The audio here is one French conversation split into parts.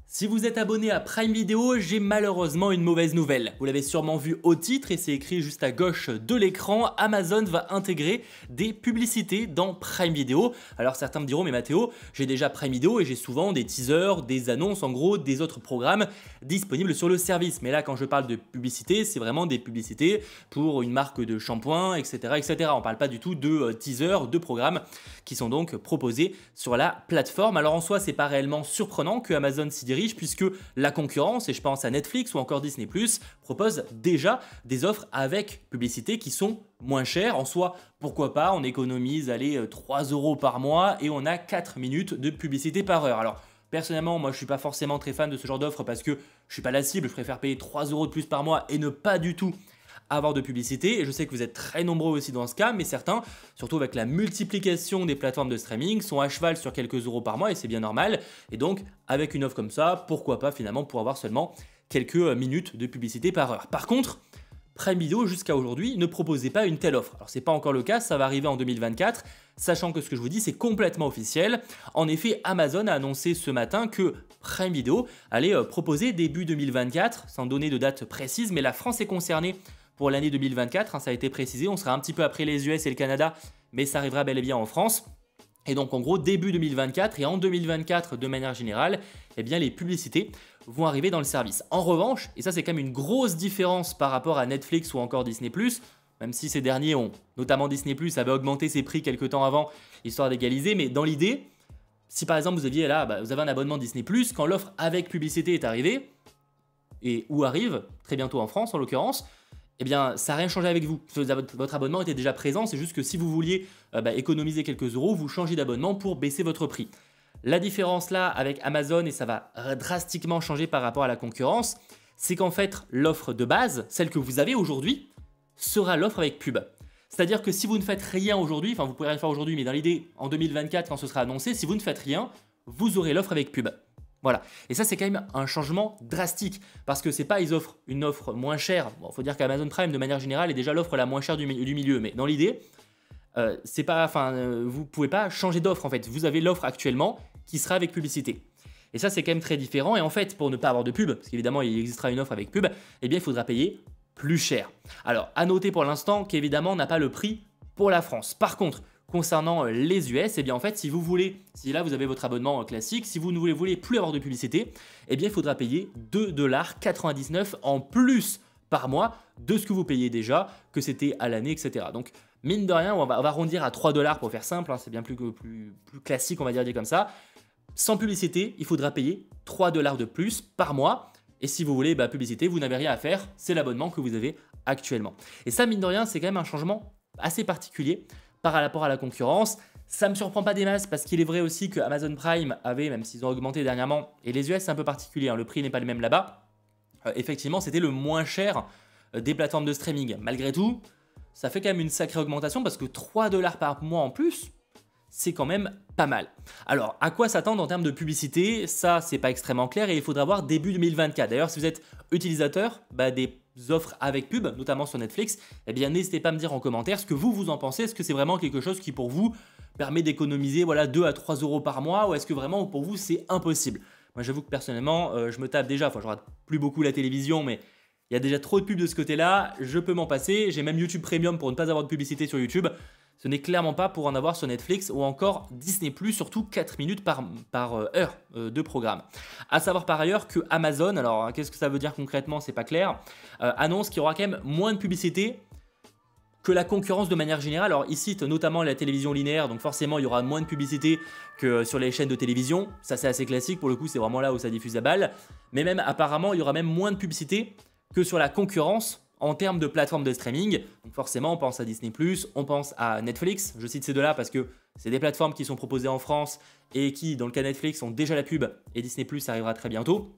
Si vous êtes abonné à Prime Video, j'ai malheureusement une mauvaise nouvelle. Vous l'avez sûrement vu au titre et c'est écrit juste à gauche de l'écran, Amazon va intégrer des publicités dans Prime Video. Alors certains me diront, mais Mathéo, j'ai déjà Prime Video et j'ai souvent des teasers, des annonces, en gros des autres programmes disponibles sur le service. Mais là quand je parle de publicité, c'est vraiment des publicités pour une marque de shampoing, etc. etc. On ne parle pas du tout de teasers, de programmes qui sont donc proposés sur la plateforme. Alors en soi, c'est pas réellement surprenant que Amazon s'y dirige puisque la concurrence, et je pense à Netflix ou encore Disney+, propose déjà des offres avec publicité qui sont moins chères. En soi, pourquoi pas, on économise 3 € par mois et on a 4 minutes de publicité par heure. Alors personnellement, moi je suis pas forcément très fan de ce genre d'offre parce que je suis pas la cible, je préfère payer 3 € de plus par mois et ne pas du tout avoir de publicité, et je sais que vous êtes très nombreux aussi dans ce cas, mais certains, surtout avec la multiplication des plateformes de streaming, sont à cheval sur quelques euros par mois et c'est bien normal, et donc avec une offre comme ça, pourquoi pas finalement pour avoir seulement quelques minutes de publicité par heure. Par contre, Prime Video jusqu'à aujourd'hui ne proposait pas une telle offre. Alors c'est pas encore le cas, ça va arriver en 2024, sachant que ce que je vous dis c'est complètement officiel. En effet, Amazon a annoncé ce matin que Prime Video allait proposer début 2024, sans donner de date précise, mais la France est concernée pour l'année 2024, ça a été précisé, on sera un petit peu après les US et le Canada, mais ça arrivera bel et bien en France. Et donc en gros début 2024 et en 2024 de manière générale, eh bien les publicités vont arriver dans le service. En revanche, et ça c'est quand même une grosse différence par rapport à Netflix ou encore Disney+, même si ces derniers ont, notamment Disney+, avait augmenté ses prix quelques temps avant, histoire d'égaliser, mais dans l'idée, si par exemple vous aviez vous avez un abonnement Disney+, quand l'offre avec publicité est arrivée, et où arrive, très bientôt en France en l'occurrence, eh bien, ça n'a rien changé avec vous. Votre abonnement était déjà présent, c'est juste que si vous vouliez économiser quelques euros, vous changez d'abonnement pour baisser votre prix. La différence là avec Amazon, et ça va drastiquement changer par rapport à la concurrence, c'est qu'en fait, l'offre de base, celle que vous avez aujourd'hui, sera l'offre avec pub. C'est-à-dire que si vous ne faites rien aujourd'hui, enfin vous pourrez rien faire aujourd'hui, mais dans l'idée, en 2024, quand ce sera annoncé, si vous ne faites rien, vous aurez l'offre avec pub. Voilà, et ça c'est quand même un changement drastique parce que c'est pas ils offrent une offre moins chère. Bon, faut dire qu'Amazon Prime de manière générale est déjà l'offre la moins chère du milieu, mais dans l'idée, c'est pas, vous pouvez pas changer d'offre en fait. Vous avez l'offre actuellement qui sera avec publicité. Et ça c'est quand même très différent. Et en fait, pour ne pas avoir de pub, parce qu'évidemment il existera une offre avec pub, eh bien il faudra payer plus cher. Alors à noter pour l'instant qu'évidemment on n'a pas le prix pour la France. Par contre, concernant les US, eh bien en fait, si là vous avez votre abonnement classique, si vous ne voulez plus avoir de publicité, eh bien il faudra payer 2,99 $ en plus par mois de ce que vous payez déjà, que c'était à l'année, etc. Donc mine de rien, on va arrondir à 3 $ pour faire simple, c'est bien plus classique, on va dire comme ça. Sans publicité, il faudra payer 3 $ de plus par mois. Et si vous voulez publicité, vous n'avez rien à faire, c'est l'abonnement que vous avez actuellement. Et ça, mine de rien, c'est quand même un changement assez particulier par rapport à la concurrence. Ça ne me surprend pas des masses parce qu'il est vrai aussi que Amazon Prime avait, même s'ils ont augmenté dernièrement, et les US c'est un peu particulier, le prix n'est pas le même là-bas, effectivement c'était le moins cher des plateformes de streaming. Malgré tout, ça fait quand même une sacrée augmentation parce que 3 $ par mois en plus, c'est quand même pas mal. Alors, à quoi s'attendre en termes de publicité? Ça, c'est pas extrêmement clair et il faudra voir début 2024. D'ailleurs, si vous êtes utilisateur des offres avec pub, notamment sur Netflix, eh bien n'hésitez pas à me dire en commentaire ce que vous en pensez. Est-ce que c'est vraiment quelque chose qui pour vous permet d'économiser 2 à 3 € par mois, ou est-ce que vraiment pour vous c'est impossible? Moi j'avoue que personnellement je me tape déjà, je regarde plus beaucoup la télévision, mais il y a déjà trop de pubs de ce côté-là, je peux m'en passer. J'ai même YouTube Premium pour ne pas avoir de publicité sur YouTube. Ce n'est clairement pas pour en avoir sur Netflix ou encore Disney+, surtout 4 minutes par heure de programme. A savoir par ailleurs que Amazon, alors qu'est-ce que ça veut dire concrètement, c'est pas clair, annonce qu'il y aura quand même moins de publicité que la concurrence de manière générale. Alors ils citent notamment la télévision linéaire, donc forcément il y aura moins de publicité que sur les chaînes de télévision. Ça c'est assez classique, pour le coup c'est vraiment là où ça diffuse à balle. Mais même apparemment il y aura même moins de publicité que sur la concurrence en termes de plateforme de streaming. Donc forcément on pense à Disney+, on pense à Netflix, je cite ces deux-là parce que c'est des plateformes qui sont proposées en France et qui dans le cas Netflix ont déjà la pub, et Disney+, arrivera très bientôt.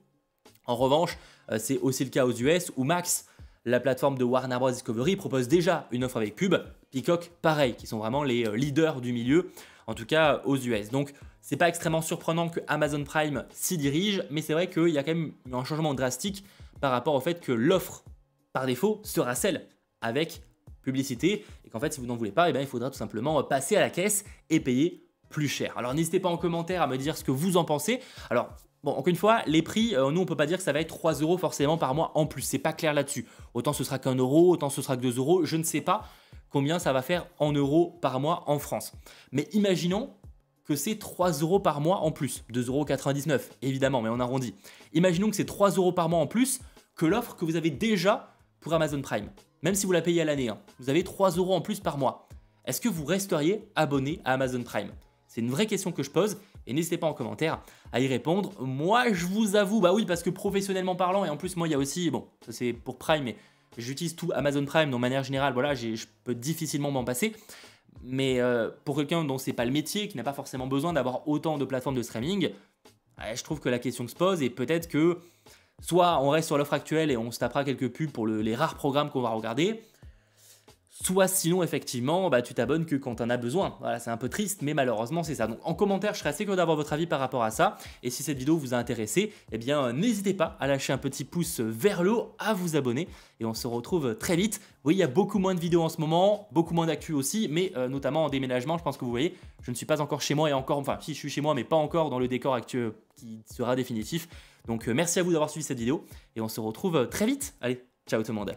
En revanche, c'est aussi le cas aux US où Max, la plateforme de Warner Bros Discovery, propose déjà une offre avec pub. Peacock, pareil, qui sont vraiment les leaders du milieu, en tout cas aux US. Donc c'est pas extrêmement surprenant que Amazon Prime s'y dirige, mais c'est vrai qu'il y a quand même un changement drastique par rapport au fait que l'offre par défaut sera celle avec publicité, et qu'en fait si vous n'en voulez pas, il faudra tout simplement passer à la caisse et payer plus cher. Alors n'hésitez pas en commentaire à me dire ce que vous en pensez. Alors Bon, encore une fois, les prix, nous on peut pas dire que ça va être 3 euros forcément par mois en plus, c'est pas clair là-dessus. Autant ce sera qu'un euro, autant ce sera que 2 euros, je ne sais pas combien ça va faire en euros par mois en France. Mais imaginons que c'est 3 euros par mois en plus, 2,99 €, évidemment, mais on arrondit. Imaginons que c'est 3 euros par mois en plus que l'offre que vous avez déjà pour Amazon Prime. Même si vous la payez à l'année, hein, vous avez 3 euros en plus par mois. Est-ce que vous resteriez abonné à Amazon Prime? C'est une vraie question que je pose et n'hésitez pas en commentaire à y répondre. Moi, je vous avoue, bah oui, parce que professionnellement parlant, et en plus, moi, il y a aussi, bon, ça c'est pour Prime, mais j'utilise tout Amazon Prime, de manière générale, voilà, je peux difficilement m'en passer. Mais pour quelqu'un dont c'est pas le métier, qui n'a pas forcément besoin d'avoir autant de plateformes de streaming, je trouve que la question se pose et peut-être que soit on reste sur l'offre actuelle et on se tapera quelques pubs pour les rares programmes qu'on va regarder, soit sinon effectivement bah, tu t'abonnes que quand tu en as besoin. Voilà, c'est un peu triste mais malheureusement c'est ça. Donc en commentaire je serais assez curieux d'avoir votre avis par rapport à ça. Et si cette vidéo vous a intéressé, eh bien n'hésitez pas à lâcher un petit pouce vers le haut, à vous abonner et on se retrouve très vite. Oui, il y a beaucoup moins de vidéos en ce moment, beaucoup moins d'actu aussi, mais notamment en déménagement, je pense que vous voyez, je ne suis pas encore chez moi et encore, enfin si je suis chez moi mais pas encore dans le décor actuel qui sera définitif. Donc merci à vous d'avoir suivi cette vidéo et on se retrouve très vite. Allez, ciao tout le monde.